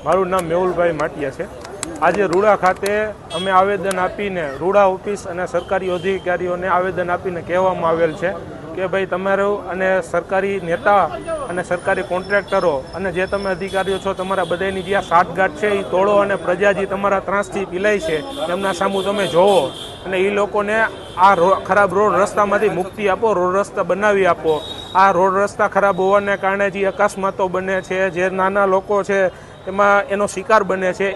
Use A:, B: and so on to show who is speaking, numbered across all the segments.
A: મારું નામ મેહુલભાઈ માટિયા છે। આજે રૂડા ખાતે અમે આવેદન આપીને રૂડા ઓફિસ અને સરકારી અધિકારીઓને આવેદન આપીને કહેવામાં આવેલ છે કે ભાઈ તમારું અને સરકારી નેતા અને સરકારી કોન્ટ્રાક્ટરો અને જે તમે અધિકારીઓ છો તમારા બધાની જે સાઠગાંઠ છે એ તોડો અને પ્રજા જે તમારા ત્રાસથી પીલાય છે એમના સામું તમે જોવો અને એ લોકોને આ ખરાબ રોડ રસ્તામાંથી મુક્તિ આપો, રોડ રસ્તા બનાવી આપો। આ રોડ રસ્તા ખરાબ હોવાને કારણે જે અકસ્માતો બને છે, જે નાના લોકો છે એમાં એનો શિકાર બને છે,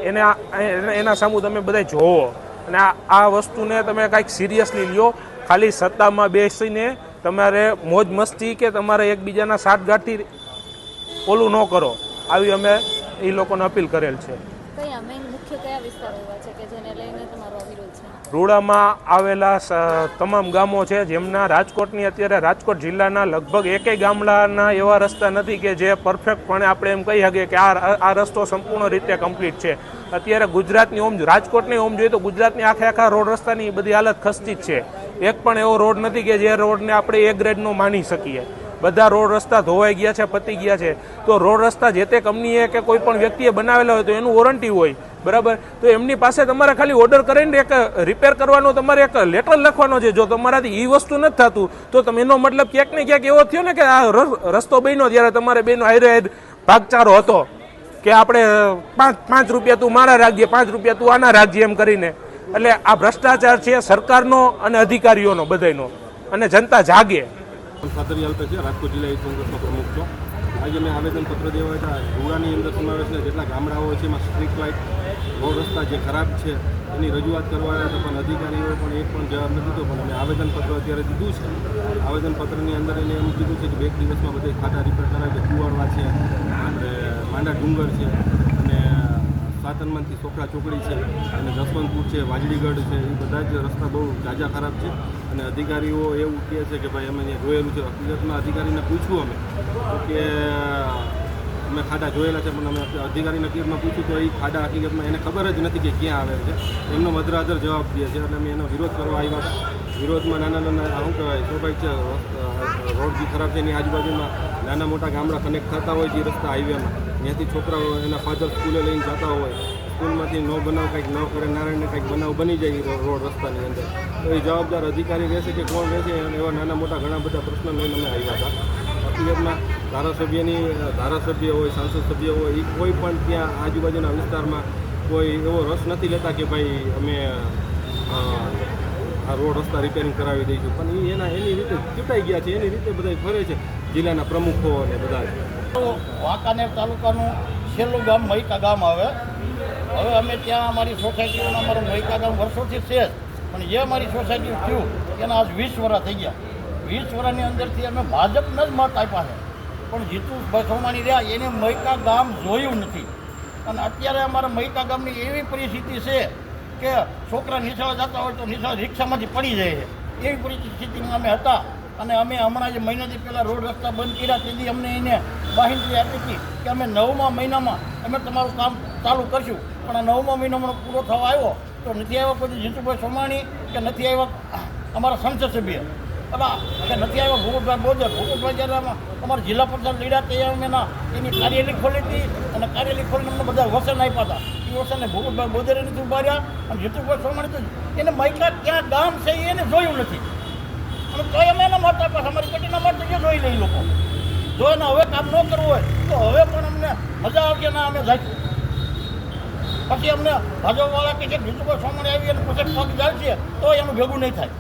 A: એના સામું તમે બધા જોવો અને આ વસ્તુને તમે કાંઈક સિરિયસલી લ્યો। ખાલી સત્તામાં બેસીને તમારે મોજ મસ્તી કે તમારે એકબીજાના સાઠગાંઠથી ઓલું ન કરો, આવી અમે એ લોકોને અપીલ કરેલ છે। રૂડામાં આવેલા તમામ ગામો છે જેમના રાજકોટની અત્યારે રાજકોટ જિલ્લાના લગભગ એકેય ગામડાના એવા રસ્તા નથી કે જે પરફેક્ટપણે આપણે એમ કહી શકીએ કે આ રસ્તો સંપૂર્ણ રીતે કમ્પ્લીટ છે। અત્યારે ગુજરાતની ઓમ રાજકોટની ઓમ જોઈએ તો ગુજરાતની આખા રોડ રસ્તાની બધી હાલત ખસ્તી જ છે। એક પણ એવો રોડ નથી કે જે રોડને આપણે એ ગ્રેડનો માની શકીએ। બધા રોડ રસ્તા ધોવાઈ ગયા છે, પતી ગયા છે। તો રોડ રસ્તા જે તે કંપનીએ કે કોઈ પણ વ્યક્તિએ બનાવેલા હોય તો એનું વોરંટી હોય, બરાબર, તો એમની પાસે તમારે ખાલી ઓર્ડર કરીને એક રિપેર કરવાનો, તમારે એક લેટર લખવાનો છે। જો તમારાથી એ વસ્તુ નથી થતું તો તમે એનો મતલબ ક્યાંક ને ક્યાંક એવો થયો ને કે આ રસ્તો બન્યો ત્યારે તમારે બેનો હારે ભાગચારો હતો કે આપણે 5 રૂપિયા તું મારા રાખજે, 5 રૂપિયા તું આના રાખજે એમ કરીને। એટલે આ ભ્રષ્ટાચાર છે સરકારનો અને અધિકારીઓનો બધાનો, અને જનતા જાગે।
B: રાજકોટ જિલ્લા યુથ કોંગ્રેસનો પ્રમુખ છું। આજે મેં આવેદનપત્ર દેવા હતા। રૂડાની અંદર સમાવેશના જેટલા ગામડાઓ છે એમાં સ્ટ્રીટ લાઇટ, રોડ રસ્તા જે ખરાબ છે એની રજૂઆત કરવા આવ્યા હતા, પણ અધિકારીઓ પણ એક પણ જવાબ નથી દીધો। પણ અમે આવેદનપત્ર અત્યારે દીધું છે। આવેદનપત્રની અંદર એને એમ કીધું છે કે 2 દિવસમાં બધા ખાડા રિપેર કરાવે છે। કુવાડવા છે, આપણે માંડા ડુંગર છે, અને સાતનમાંથી સોખડા ચોકડી છે, અને જસવંતપુર છે, વાજડીગઢ છે, એ બધા જ રસ્તા બહુ જાજા ખરાબ છે। અને અધિકારીઓ એવું કહે છે કે ભાઈ અમે અહીંયા જોયેલું છે। હકીકતમાં અધિકારીને પૂછ્યું અમે કે અમે ખાડા જોયેલા છે, પણ અમે અધિકારીને હકીકતમાં પૂછ્યું તો એ ખાડા હકીકતમાં એને ખબર જ નથી કે ક્યાં આવે છે। એમનો મધરાધર જવાબ દે છે। એટલે અમે એનો વિરોધ કરવા આવ્યા હતા। વિરોધમાં નાના શું કહેવાય સ્વાભાવિક છે, રોડ જે ખરાબ છે એની આજુબાજુમાં નાના મોટા ગામડા કનેક્ટ થતા હોય જે રસ્તા હાઈવેમાં, ત્યાંથી છોકરાઓ એના ફાધર સ્કૂલે લઈને જતા હોય, સ્કૂલમાંથી નો બનાવ કંઈક ન કરે, નારાયણને કંઈક બનાવ બની જાય રોડ રસ્તાની અંદર, તો એ જવાબદાર અધિકારી રહેશે કે કોણ રહેશે? એવા નાના મોટા ઘણા બધા પ્રશ્નો લઈને અમે આવ્યા હતા। હકીકતમાં ધારાસભ્ય હોય, સાંસદ સભ્ય હોય, એ કોઈ પણ ત્યાં આજુબાજુના વિસ્તારમાં કોઈ એવો રસ નથી લેતા કે ભાઈ અમે આ રોડ રસ્તા રિપેરિંગ કરાવી દઈશું। પણ એની રીતે ચૂંટાઈ ગયા છે, એની રીતે બધા ફરે છે જિલ્લાના પ્રમુખો અને બધા।
C: વાંકાનેર તાલુકાનું છેલ્લું ગામ મૈકા ગામ આવે। હવે અમે ત્યાં અમારી સોસાયટીઓનું અમારું મૈકા ગામ વર્ષોથી છે જ, પણ જે અમારી સોસાયટી થયું એના આજ 20 વર્ષ થઈ ગયા। 20 વર્ષની અંદરથી અમે ભાજપને જ મત આપ્યા છે, પણ જીતુભાઈ સોમાણી રહ્યા એને મૈકા ગામ જોયું નથી। અને અત્યારે અમારા મૈકા ગામની એવી પરિસ્થિતિ છે કે છોકરા નિશાળે જતા હોય તો નિશાળ રિક્ષામાંથી પડી જાય છે, એવી પરિસ્થિતિમાં અમે હતા। અને અમે હમણાં જે મહિનાથી પહેલાં રોડ રસ્તા બંધ કર્યા તેથી અમને એને બાંહેધરી આપી હતી કે અમે 9મા મહિનામાં અમે તમારું કામ ચાલુ કરશું, પણ આ 9મા મહિનામાં પૂરો થવા આવ્યો તો નથી આવ્યા કોઈ જીતુભાઈ સોમાણી કે નથી આવ્યા અમારા સંસદ સભ્ય કે નથી આવ્યા ભૂપતભાઈ બોદર। ભૂપતભાઈ જ્યારે અમારા જિલ્લા પંચાયત લીધા તે અમે એની કાર્યાલય ખોલી હતી, અને કાર્યાલય ખોલીને અમને બધા વસન આપ્યા હતા। એ વસનને ભૂપતભાઈ બોદરે નથી ઉભા રહ્યા, અને જીતુભાઈ સોમાણી તો એને મૈકા ક્યાં ગામ છે એને જોયું નથી, અને તો અમે એના મત આપ્યા। અમારી પેટીના મત એ જોઈ લે લોકો, જો એને હવે કામ ન કરવું હોય તો હવે પણ અમને મજા આવશે ના અમે જઈશું। પછી અમને ભાજપવાળા કે જે જીતુભાઈ સોમાણી આવી અને પછી પગ ચાલશે તો એનું ભેગું નહીં થાય।